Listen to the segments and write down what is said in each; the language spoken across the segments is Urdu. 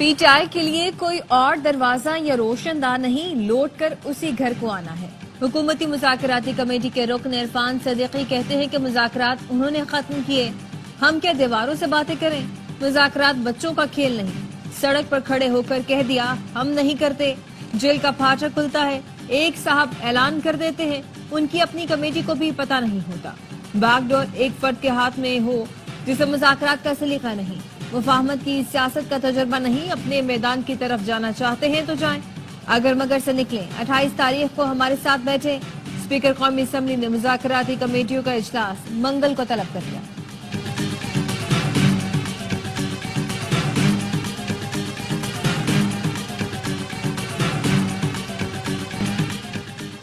پی ٹی آئی کے لیے کوئی اور دروازہ یا روشن دان نہیں، لوٹ کر اسی گھر کو آنا ہے۔ حکومتی مذاکراتی کمیٹی کے رکن عرفان صدیقی کہتے ہیں کہ مذاکرات انہوں نے ختم کیے، ہم کیا دیواروں سے باتیں کریں؟ مذاکرات بچوں کا کھیل نہیں۔ سڑک پر کھڑے ہو کر کہہ دیا ہم نہیں کرتے، جیل کا پھاٹک کھلتا ہے، ایک صاحب اعلان کر دیتے ہیں، ان کی اپنی کمیٹی کو بھی پتہ نہیں ہوتا۔ باغ ڈور ایک فرد کے ہاتھ میں ہو جسے مذاکرات کا سلیقہ نہیں، مفاہمت کی سیاست کا تجربہ نہیں، اپنے میدان کی طرف جانا چاہتے ہیں تو جائیں، اگر مگر سے نکلیں۔ 28 تاریخ کو ہمارے ساتھ بیٹھے۔ اسپیکر قومی اسمبلی نے مذاکراتی کمیٹیوں کا اجلاس منگل کو طلب کر دیا۔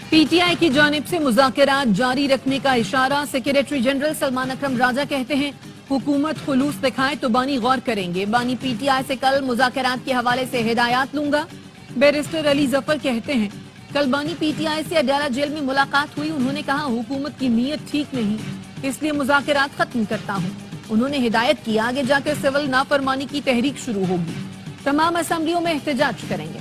پی ٹی آئی کی جانب سے مذاکرات جاری رکھنے کا اشارہ۔ سیکریٹری جنرل سلمان اکرم راجہ کہتے ہیں حکومت خلوص دکھائے تو بانی غور کریں گے، بانی پی ٹی آئی سے کل مذاکرات کے حوالے سے ہدایات لوں گا۔ بیرسٹر علی ظفر کہتے ہیں کل بانی پی ٹی آئی سے اڈیالہ جیل میں ملاقات ہوئی، انہوں نے کہا حکومت کی نیت ٹھیک نہیں، اس لیے مذاکرات ختم کرتا ہوں۔ انہوں نے ہدایت کی آگے جا کر سول نافرمانی کی تحریک شروع ہوگی، تمام اسمبلیوں میں احتجاج کریں گے۔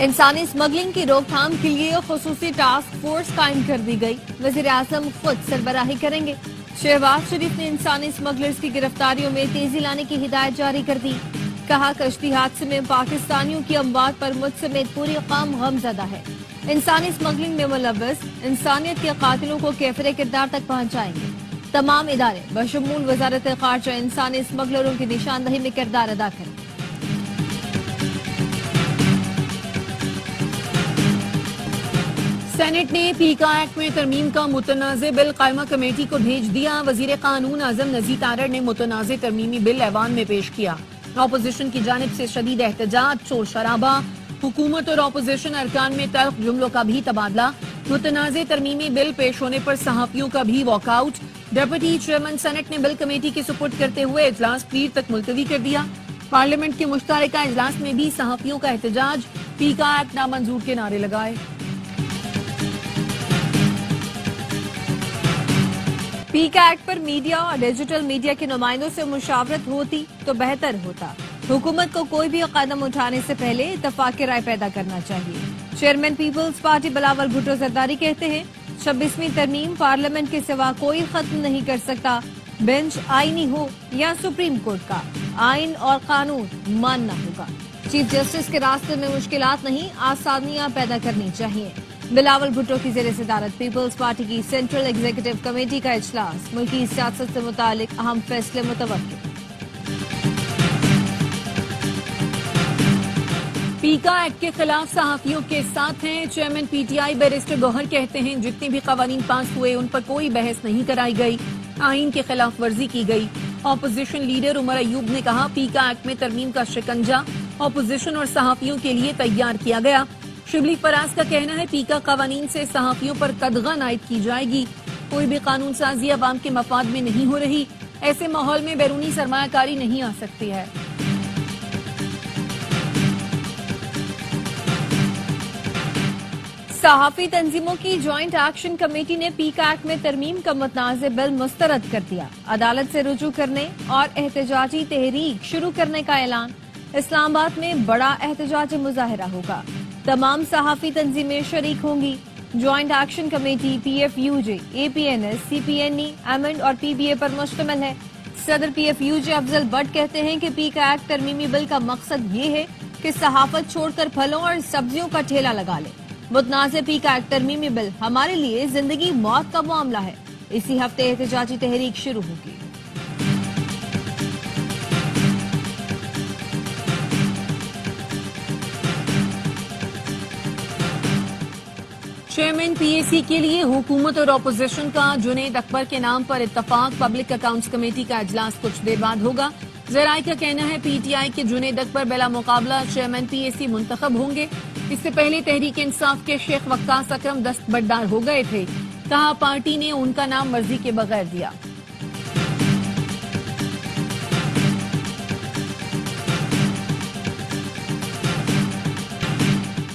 انسانی اسمگلنگ کی روک تھام کے لیے خصوصی ٹاسک فورس قائم کر دی گئی، وزیر اعظم خود سربراہی کریں گے۔ شہباز شریف نے انسانی اسمگلرز کی گرفتاریوں میں تیزی لانے کی ہدایت جاری کر دی، کہا کشتی حادثے میں پاکستانیوں کی اموات پر مجھ سمیت پوری قوم غمزدہ ہے، انسانی اسمگلنگ میں ملوث انسانیت کے قاتلوں کو کیفر کردار تک پہنچائیں گے۔ تمام ادارے بشمول وزارت خارجہ انسانی اسمگلروں کی نشاندہی میں کردار ادا کریں۔ سینٹ نے پیکا ایکٹ میں ترمیم کا متنازع بل قائمہ کمیٹی کو بھیج دیا۔ وزیر قانون اعظم نذیر تارڑ نے متنازع ترمیمی بل ایوان میں پیش کیا۔ اپوزیشن کی جانب سے شدید احتجاج، شور شرابہ، حکومت اور اپوزیشن ارکان میں تلخ جملوں کا بھی تبادلہ۔ متنازع ترمیمی بل پیش ہونے پر صحافیوں کا بھی walk out. Deputy chairman senate نے بل کمیٹی کی سپرد کرتے ہوئے اجلاس پیر تک ملتوی کر دیا۔ پارلیمنٹ کے مشترکہ اجلاس میں بھی صحافیوں کا احتجاج، پیکا ایکٹ نامنظور کے نعرے لگائے۔ پیکا ایکٹ پر میڈیا اور ڈیجیٹل میڈیا کے نمائندوں سے مشاورت ہوتی تو بہتر ہوتا، حکومت کو کوئی بھی قدم اٹھانے سے پہلے اتفاق رائے پیدا کرنا چاہیے۔ چیئرمین پیپلز پارٹی بلاول بھٹو زرداری کہتے ہیں 26ویں ترمیم پارلیمنٹ کے سوا کوئی ختم نہیں کر سکتا، بینچ آئینی ہو یا سپریم کورٹ کا، آئین اور قانون ماننا ہوگا۔ چیف جسٹس کے راستے میں مشکلات نہیں، آسانیاں پیدا کرنی چاہیے۔ بلاول بھٹو کی زیر صدارت پیپلز پارٹی کی سینٹرل ایگزیکٹو کمیٹی کا اجلاس، ملکی سیاست سے متعلق اہم فیصلے متوقع۔ پیکا ایکٹ کے خلاف صحافیوں کے ساتھ ہیں۔ Chairman P T I barrister Gohar کہتے ہیں جتنے بھی قوانین پاس ہوئے ان پر کوئی بحث نہیں کرائی گئی، آئین کی خلاف ورزی کی گئی۔ اپوزیشن لیڈر عمر ایوب نے کہا پیکا ایکٹ میں ترمیم کا شکنجہ اپوزیشن اور صحافیوں کے لیے تیار کیا گیا۔ شبلی فراز کا کہنا ہے پیکا قوانین سے صحافیوں پر قدغن عائد کی جائے گی، کوئی بھی قانون سازی عوام کے مفاد میں نہیں ہو رہی، ایسے ماحول میں بیرونی سرمایہ کاری نہیں آ سکتی ہے۔ صحافی تنظیموں کی جوائنٹ ایکشن کمیٹی نے پیکا ایکٹ میں ترمیم کا متنازع بل مسترد کر دیا، عدالت سے رجوع کرنے اور احتجاجی تحریک شروع کرنے کا اعلان۔ اسلام آباد میں بڑا احتجاجی مظاہرہ ہوگا، تمام صحافی تنظیمیں شریک ہوں گی۔ Joint action committee P F U J, A P N S, C P N E, AEMEND اور پی بی اے پر مشتمل ہے۔ صدر P F U J Afzal Butt کہتے ہیں کہ پیکا ایکٹ ترمیمی بل کا مقصد یہ ہے کہ صحافت چھوڑ کر پھلوں اور سبزیوں کا ٹھیلا لگا لے۔ متنازع پیکا ایکٹ ترمیمی بل ہمارے لیے زندگی موت کا معاملہ ہے، اسی ہفتے احتجاجی تحریک شروع ہوگی۔ چیئرمین پی اے سی کے لیے حکومت اور اپوزیشن کا جنید اکبر کے نام پر اتفاق، پبلک اکاؤنٹس کمیٹی کا اجلاس کچھ دیر بعد ہوگا۔ ذرائع کا کہنا ہے پی ٹی آئی کے جنید اکبر بلا مقابلہ چیئرمین پی اے سی منتخب ہوں گے۔ اس سے پہلے تحریک انصاف کے شیخ وقاص اکرم دستبردار ہو گئے تھے، کہا پارٹی نے ان کا نام مرضی کے بغیر دیا۔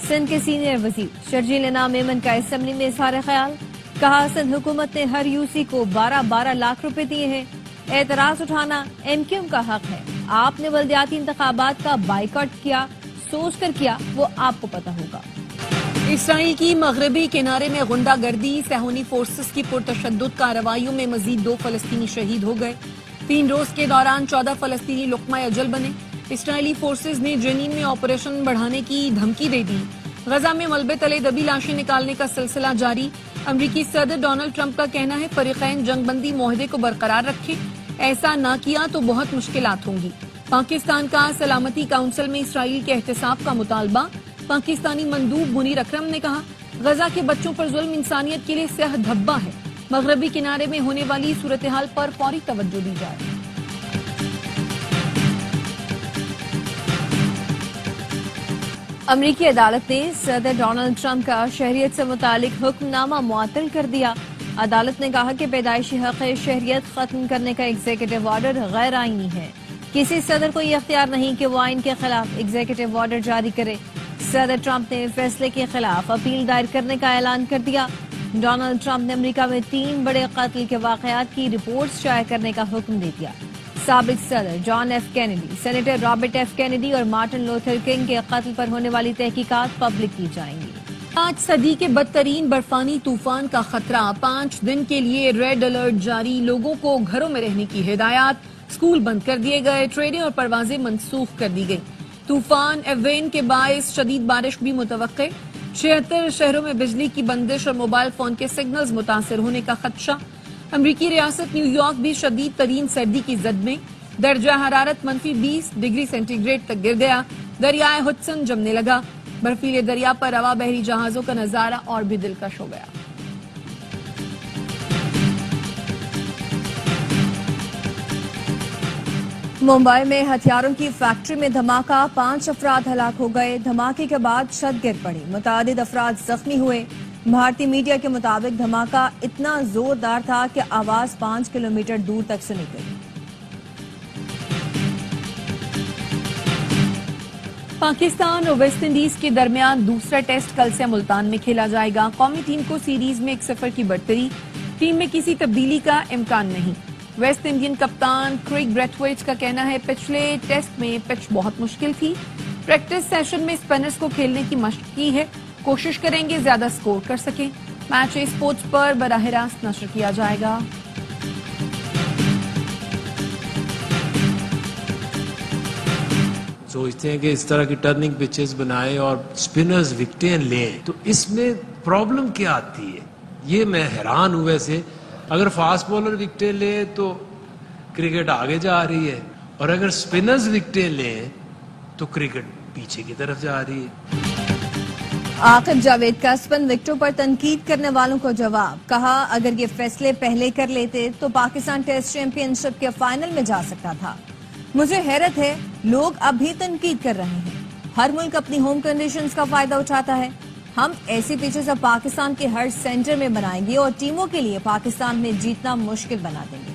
سندھ کے سینئر وزیر شرجیل انعام میمن کا اسمبلی میں اظہار خیال، کہا سندھ حکومت نے ہر یوسی کو 12 لاکھ روپے دیے ہیں، اعتراض اٹھانا ایم کیو ایم کا حق ہے، آپ نے بلدیاتی انتخابات کا بائیکاٹ کیا، سوچ کر کیا، وہ آپ کو پتہ ہوگا۔ اسرائیل کی مغربی کنارے میں غنڈہ گردی، صہیونی فورسز کی پرتشدد کارروائیوں میں مزید 2 فلسطینی شہید ہو گئے۔ 3 روز کے دوران 14 فلسطینی لقمہ اجل بنے۔ اسرائیلی فورسز نے جنین میں آپریشن بڑھانے کی دھمکی دے دی۔ غزہ میں ملبے تلے دبی لاشیں نکالنے کا سلسلہ جاری۔ امریکی صدر ڈونلڈ ٹرمپ کا کہنا ہے فریقین جنگ بندی معاہدے کو برقرار رکھیں، ایسا نہ کیا تو بہت مشکلات ہوں گی۔ پاکستان کا سلامتی کونسل میں اسرائیل کے احتساب کا مطالبہ۔ پاکستانی مندوب منیر اکرم نے کہا غزہ کے بچوں پر ظلم انسانیت کے لیے سیاہ دھبا ہے، مغربی کنارے میں ہونے والی صورتحال پر فوری توجہ دی جائے۔ امریکی عدالت نے صدر ڈونلڈ ٹرمپ کا شہریت سے متعلق حکم نامہ معطل کر دیا۔ عدالت نے کہا کہ پیدائشی حق شہریت ختم کرنے کا ایگزیکٹو آرڈر غیر آئینی ہے۔ کسی صدر کو یہ اختیار نہیں کہ وہ آئین کے خلاف ایگزیکٹو آرڈر جاری کرے۔ صدر ٹرمپ نے فیصلے کے خلاف اپیل دائر کرنے کا اعلان کر دیا۔ ڈونلڈ ٹرمپ نے امریکہ میں 3 بڑے قتل کے واقعات کی رپورٹس شائع کرنے کا حکم دے دیا۔ سابق صدر John F Kennedy, senator Robert F Kennedy اور مارٹن لوتھر کنگ کے قتل پر ہونے والی تحقیقات پبلک کی جائیں گی۔ 5 صدی کے بدترین برفانی طوفان کا خطرہ، 5 دن کے لیے ریڈ الرٹ جاری، لوگوں کو گھروں میں رہنے کی ہدایات، اسکول بند کر دیے گئے، ٹرینیں اور پروازیں منسوخ کر دی گئی۔ طوفان ایوین کے باعث شدید بارش بھی متوقع، 76 شہروں میں بجلی کی بندش اور موبائل فون کے سگنلز متاثر ہونے کا خدشہ۔ امریکی ریاست نیو یارک بھی شدید ترین سردی کی زد میں، درجہ حرارت -20 ڈگری سینٹی گریڈ تک گر گیا، دریائے ہڈسن جمنے لگا، برفیلے دریا پر رواں بحری جہازوں کا نظارہ اور بھی دلکش ہو گیا۔ ممبئی میں ہتھیاروں کی فیکٹری میں دھماکہ، 5 افراد ہلاک ہو گئے۔ دھماکے کے بعد چھت گر پڑی، متعدد افراد زخمی ہوئے۔ بھارتی میڈیا کے مطابق دھماکہ اتنا زوردار تھا کہ آواز 5 کلومیٹر دور تک سنی گئی۔ پاکستان اور ویسٹ انڈیز کے درمیان دوسرا ٹیسٹ کل سے ملتان میں کھیلا جائے گا۔ قومی ٹیم کو سیریز میں 1-0 کی برتری، ٹیم میں کسی تبدیلی کا امکان نہیں۔ ویسٹ انڈین کپتان کریگ بریتھویٹ کا کہنا ہے پچھلے ٹیسٹ میں پچ بہت مشکل تھی، پریکٹس سیشن میں اسپنرز کو کھیلنے کی مشق کی ہے، کوشش کریں گے زیادہ سکور کر سکیں۔ میچ اسپورٹس پر براہ راست نشر کیا جائے گا۔ سوچتے ہیں کہ اس طرح کی ٹرننگ پچز بنائے اور اسپنرز وکٹیں لیں تو اس میں پرابلم کیا آتی ہے، یہ میں حیران ہوں۔ ویسے اگر فاسٹ بولر وکٹیں لے تو کرکٹ آگے جا رہی ہے، اور اگر اسپنرز وکٹیں لیں تو کرکٹ پیچھے کی طرف جا رہی ہے۔ عاقب جاوید کا اسپن وکٹوں پر تنقید کرنے والوں کو جواب، کہا اگر یہ فیصلے پہلے کر لیتے تو پاکستان ٹیسٹ چیمپئن شپ کے فائنل میں جا سکتا تھا۔ مجھے حیرت ہے لوگ اب بھی تنقید کر رہے ہیں۔ ہر ملک اپنی ہوم کنڈیشنز کا فائدہ اٹھاتا ہے۔ ہم ایسی پیچز اب پاکستان کے ہر سینٹر میں بنائیں گے اور ٹیموں کے لیے پاکستان میں جیتنا مشکل بنا دیں گے۔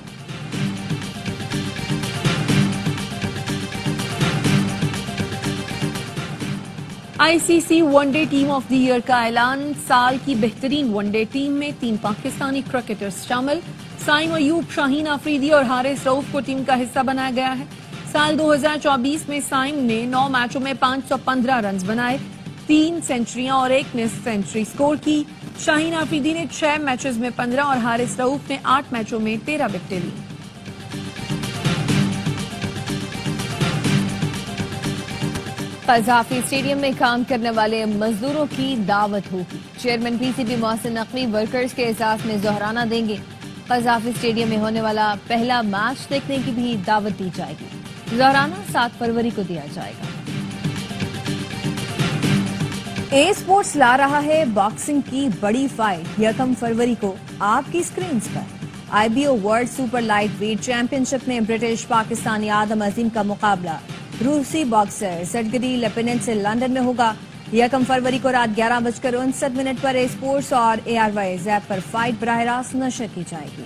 I C C one day team of the year کا اعلان، سال کی بہترین ون ڈے ٹیم میں 3 پاکستانی کرکٹرز شامل، سائم ایوب، شاہین آفریدی اور حارث رؤف کو ٹیم کا حصہ بنایا گیا ہے۔ سال 2024 میں سائم نے 9 میچوں میں 515 رنز بنائے، 3 سینچریاں اور 1 نصف سینچری سکور کی۔ شاہین آفریدی نے 6 میچز میں 15 اور حارث رؤف نے 8 میچوں میں 13 وکٹیں لیں۔ قذافی اسٹیڈیم میں کام کرنے والے مزدوروں کی دعوت ہوگی، chairman P C B Mohsin Naqvi workers کے اعزاز میں ظہرانہ دیں گے۔ قذافی اسٹیڈیم میں ہونے والا پہلا میچ دیکھنے کی بھی دعوت دی جائے گی۔ ظہرانہ 7 فروری کو دیا جائے گا۔ اے اسپورٹس لا رہا ہے باکسنگ کی بڑی فائٹ، 1 فروری کو آپ کی اسکرینز پر۔ I B O world super lightweight championship میں برٹش پاکستانی آدم عظیم کا مقابلہ روسی باکسر سرگری لیپینن سے لندن میں ہوگا۔ 1 فروری کو رات 11:59 پر اے اسپورٹس اور ARY زیپ پر فائٹ براہ راست نشر کی جائے گی۔